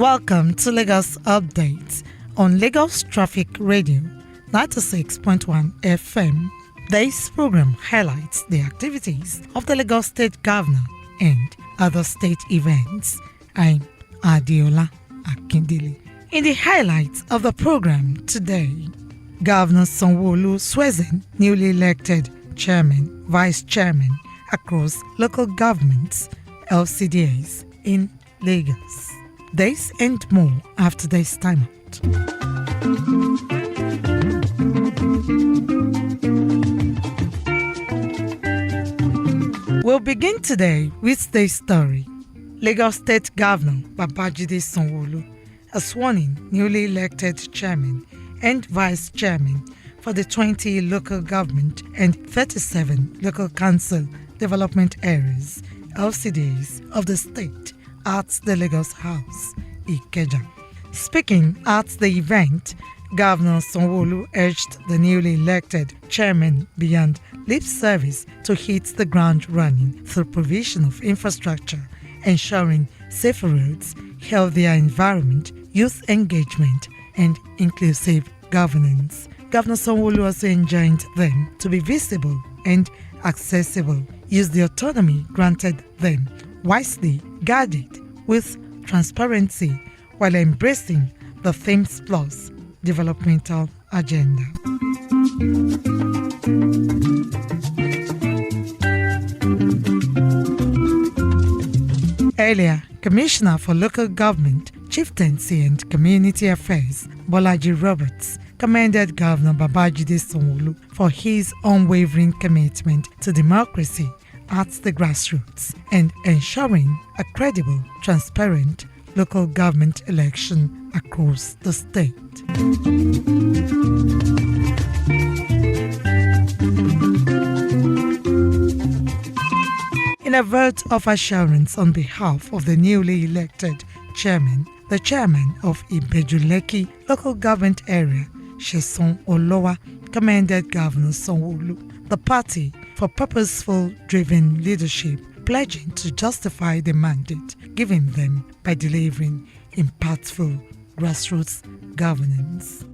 Welcome to Lagos Updates on Lagos Traffic Radio 96.1 FM. This program highlights the activities of the Lagos State Governor and other state events. I'm Adeola Akindele. In the highlights of the program today, Governor Sanwo-Olu swears in newly elected chairman, vice chairman across local governments, LCDAs in Lagos. This and more after this time out. We'll begin today with this story. Lagos State Governor Babajide Sanwo-Olu has sworn in newly elected chairman and vice chairman for the 20 local government and 37 local council development areas, LCDs of the state, at the Lagos House, Ikeja. Speaking at the event, Governor Sanwo-Olu urged the newly elected chairman beyond lip service to hit the ground running through provision of infrastructure, ensuring safer roads, healthier environment, youth engagement, and inclusive governance. Governor Sanwo-Olu also enjoined them to be visible and accessible, use the autonomy granted them wisely, guarded with transparency, while embracing the Themes Plus developmental agenda. Earlier, Commissioner for Local Government, Chieftaincy and Community Affairs, Bolaji Roberts, commended Governor Babajide Sanwo-Olu for his unwavering commitment to democracy at the grassroots and ensuring a credible, transparent local government election across the state. In a vote of assurance on behalf of the newly elected chairman, the chairman of Ibejuleki local government area, Sheson Olowa, commended Governor Sanwo-Olu, the party, for purposeful driven leadership, pledging to justify the mandate given them by delivering impactful grassroots governance.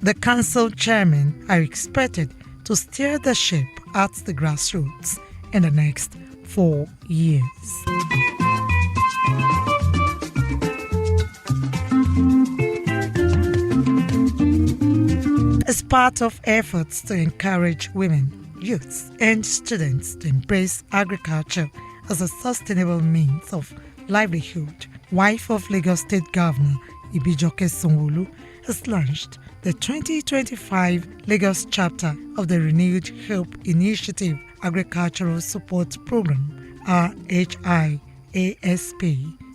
The council chairmen are expected to steer the ship at the grassroots in the next 4 years. As part of efforts to encourage women, youths, and students to embrace agriculture as a sustainable means of livelihood, wife of Lagos State Governor Ibijoke Sanwo-Olu has launched the 2025 Lagos chapter of the Renewed Hope Initiative Agricultural Support Program, RHIASP,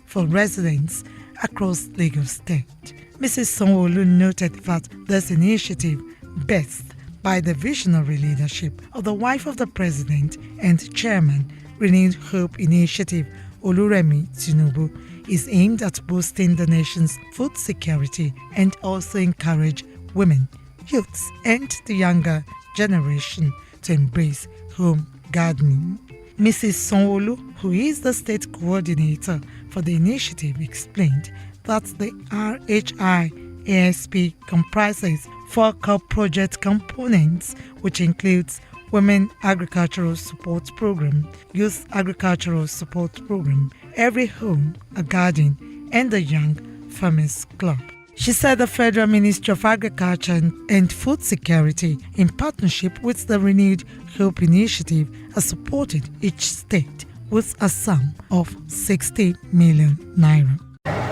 for residents across Lagos State. Mrs. Sanwo-Olu noted that this initiative, birthed by the visionary leadership of the wife of the president and chairman, Renewed Hope Initiative, Oluremi Tinubu, is aimed at boosting the nation's food security and also encourage women, youths, and the younger generation to embrace home gardening. Mrs. Sanwo-Olu, who is the state coordinator for the initiative, explained that the RHIASP comprises 4 core project components, which includes Women Agricultural Support Program, Youth Agricultural Support Program, Every Home a Garden, and the Young Farmers Club. She said the Federal Ministry of Agriculture and Food Security, in partnership with the Renewed Hope Initiative, has supported each state with a sum of 60 million naira.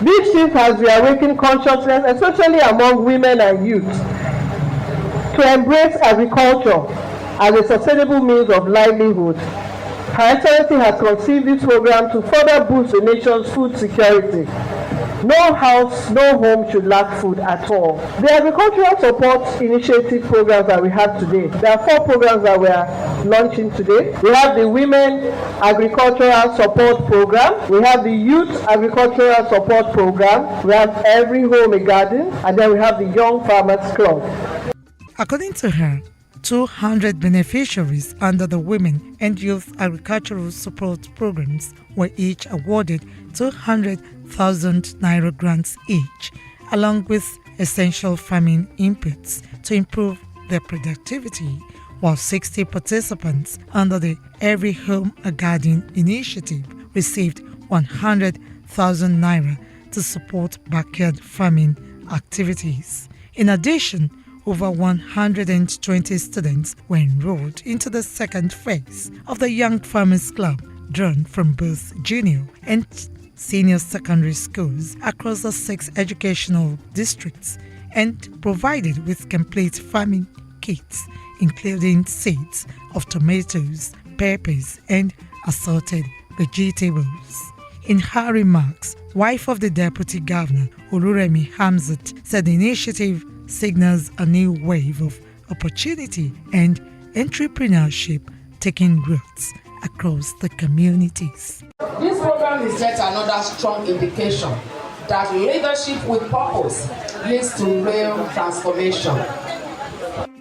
This shift has reawakened consciousness, especially among women and youth, to embrace agriculture as a sustainable means of livelihood. Her Excellency has conceived this program to further boost the nation's food security. No house, no home should lack food at all. The agricultural support initiative programs that we have today, there are 4 programs that we are launching today. We have the Women Agricultural Support Program, we have the Youth Agricultural Support Program, we have Every Home a Garden, and then we have the Young Farmers Club. According to her, 200 beneficiaries under the Women and Youth Agricultural Support Programs were each awarded 200,000 naira grants each, along with essential farming inputs to improve their productivity, while 60 participants under the Every Home a Garden initiative received 100,000 naira to support backyard farming activities. In addition, over 120 students were enrolled into the second phase of the Young Farmers Club, drawn from both junior and senior secondary schools across the 6 educational districts, and provided with complete farming kits, including seeds of tomatoes, peppers, and assorted vegetables. In her remarks, wife of the Deputy Governor, Oluremi Hamzat, said the initiative signals a new wave of opportunity and entrepreneurship taking roots across the communities. This program is yet another strong indication that leadership with purpose leads to real transformation.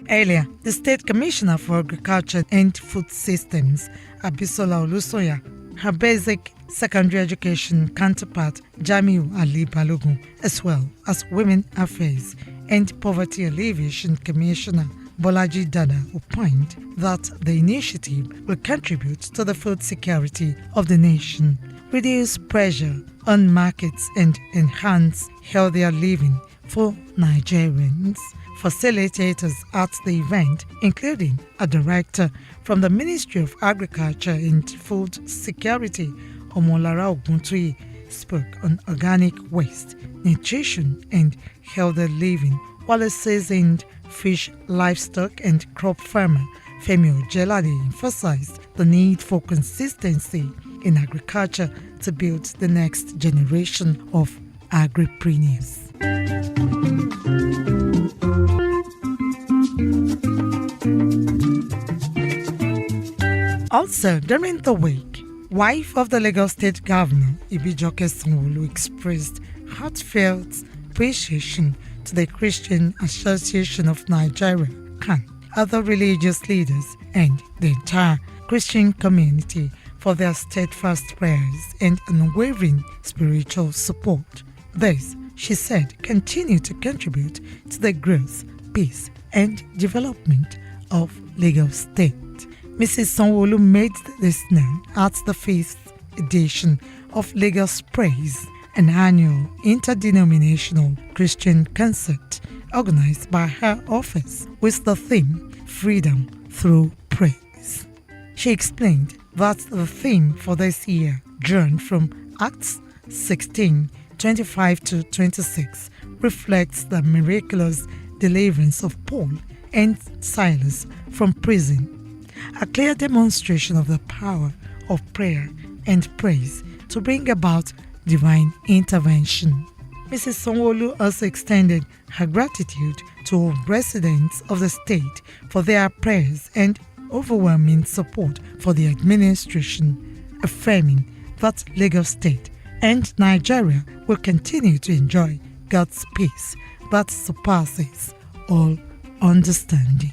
Earlier, the State Commissioner for Agriculture and Food Systems, Abisola Olusoya, her basic secondary education counterpart, Jamiu Ali Balogun, as well as Women Affairs and Poverty Alleviation Commissioner, Bolaji Dada, opined that the initiative will contribute to the food security of the nation, reduce pressure on markets, and enhance healthier living for Nigerians. Facilitators at the event, including a director from the Ministry of Agriculture and Food Security, Omolara Oguntuyi, spoke on organic waste, nutrition, and healthy living, while a seasoned fish, livestock, and crop farmer, Femi Ojelade, emphasized the need for consistency in agriculture to build the next generation of agripreneurs. Also, during the week, wife of the Lagos State Governor, Ibijoke Sanwo-Olu, expressed heartfelt appreciation to the Christian Association of Nigeria, CAN, other religious leaders, and the entire Christian community for their steadfast prayers and unwavering spiritual support. This, she said, continue to contribute to the growth, peace, and development of Lagos State. Mrs. Sanwo-Olu made this known at the 5th edition of Lagos Praise, an annual interdenominational Christian concert organized by her office with the theme Freedom Through Praise. She explained that the theme for this year, drawn from Acts 16, 25 to 26, reflects the miraculous deliverance of Paul and Silas from prison, a clear demonstration of the power of prayer and praise to bring about divine intervention. Mrs. Sanwo-Olu also extended her gratitude to all residents of the state for their prayers and overwhelming support for the administration, affirming that Lagos State and Nigeria will continue to enjoy God's peace that surpasses all understanding.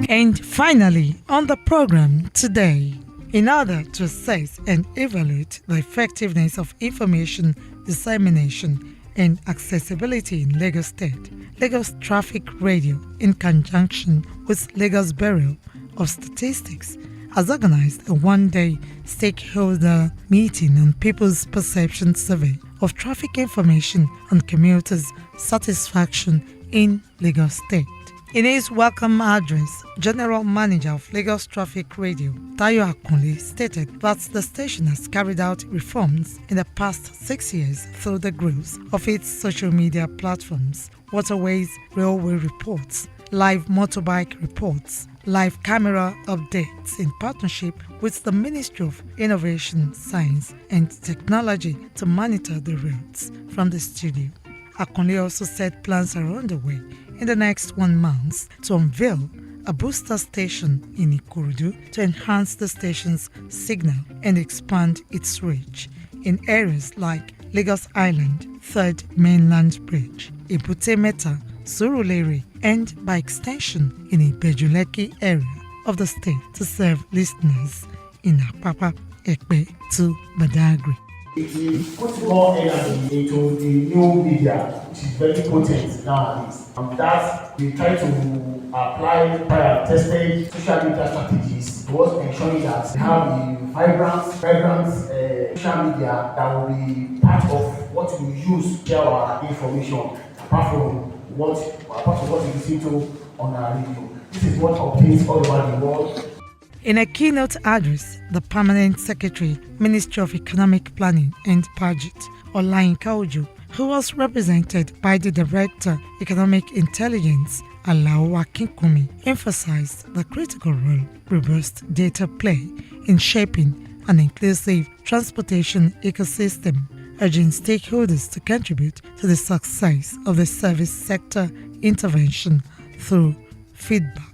And finally, on the program today, in order to assess and evaluate the effectiveness of information dissemination and accessibility in Lagos State, Lagos Traffic Radio, in conjunction with Lagos Bureau of Statistics, has organized a one-day stakeholder meeting on People's Perception Survey of traffic information and commuters' satisfaction in Lagos State. In his welcome address, General Manager of Lagos Traffic Radio, Tayo Akunle, stated that the station has carried out reforms in the past 6 years through the growth of its social media platforms, waterways, railway reports, live motorbike reports, live camera updates in partnership with the Ministry of Innovation, Science and Technology to monitor the routes from the studio. Akunle also said plans are underway in the next 1 month to unveil a booster station in Ikorodu to enhance the station's signal and expand its reach in areas like Lagos Island, 3rd Mainland Bridge, Ebute Metta, Surulere, and by extension in Ibejuleki area of the state to serve listeners in Apapa, Ekpe to Badagry. It puts more energy into the new media, which is very potent nowadays. And that we try to apply prior tested social media strategies towards ensuring that we have a vibrant social media that will be part of what we use to share our information, apart from what we listen to on our radio. This is what updates all over the world. In a keynote address, the Permanent Secretary, Ministry of Economic Planning and Budget, Olayinka Ojo, who was represented by the Director, Economic Intelligence, Adeola Akindele, emphasized the critical role robust data play in shaping an inclusive transportation ecosystem, urging stakeholders to contribute to the success of the service sector intervention through feedbacks.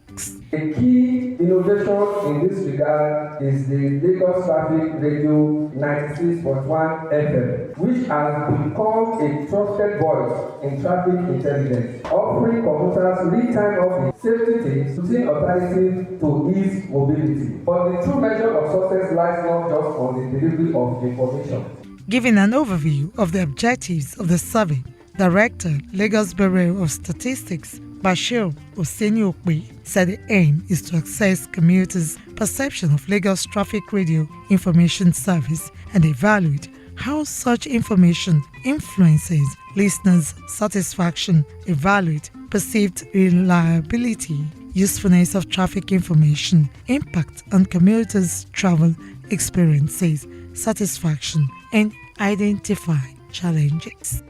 A key innovation in this regard is the Lagos Traffic Radio 96.1 FM, which has become a trusted voice in traffic intelligence, offering commuters real-time updates, safety tips, routine alternatives to ease mobility. But the true measure of success lies not just on the delivery of information. Giving an overview of the objectives of the survey, Director, Lagos Bureau of Statistics, Bashir Oseni-Okpe, said the aim is to assess commuters' perception of Lagos Traffic Radio Information Service and evaluate how such information influences listeners' satisfaction, evaluate perceived reliability, usefulness of traffic information, impact on commuters' travel experiences, satisfaction, and identify challenges.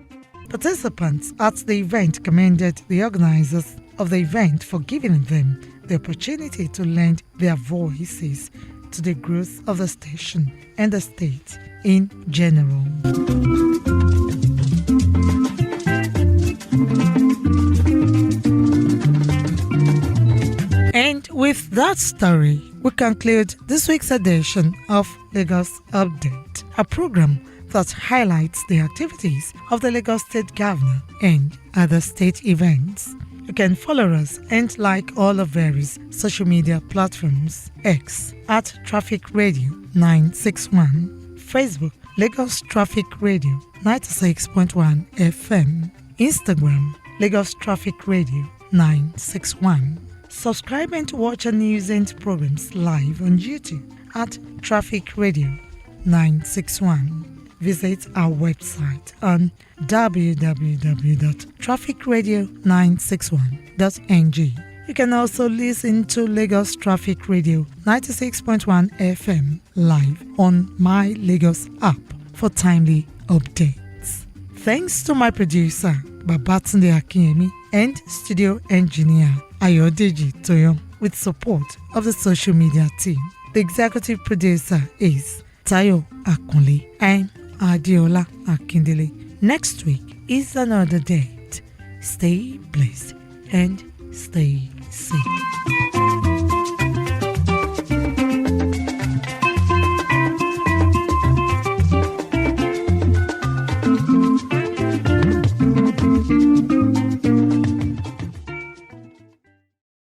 Participants at the event commended the organizers of the event for giving them the opportunity to lend their voices to the growth of the station and the state in general. And with that story, we conclude this week's edition of Lagos Update, a program that highlights the activities of the Lagos State Governor and other state events. You can follow us and like all of various social media platforms: X at Traffic Radio 961, Facebook Lagos Traffic Radio 96.1 FM, Instagram Lagos Traffic Radio 961. Subscribe and watch our news and programs live on YouTube at Traffic Radio 961. Visit our website on www.trafficradio961.ng. You can also listen to Lagos Traffic Radio 96.1 FM live on My Lagos app for timely updates. Thanks to my producer, Babatunde Akinyemi, and studio engineer, Ayodeji Toyon, with support of the social media team. The executive producer is Tayo Akunle. I'm Adeola Akindele. Next week is another date. Stay blessed and stay safe.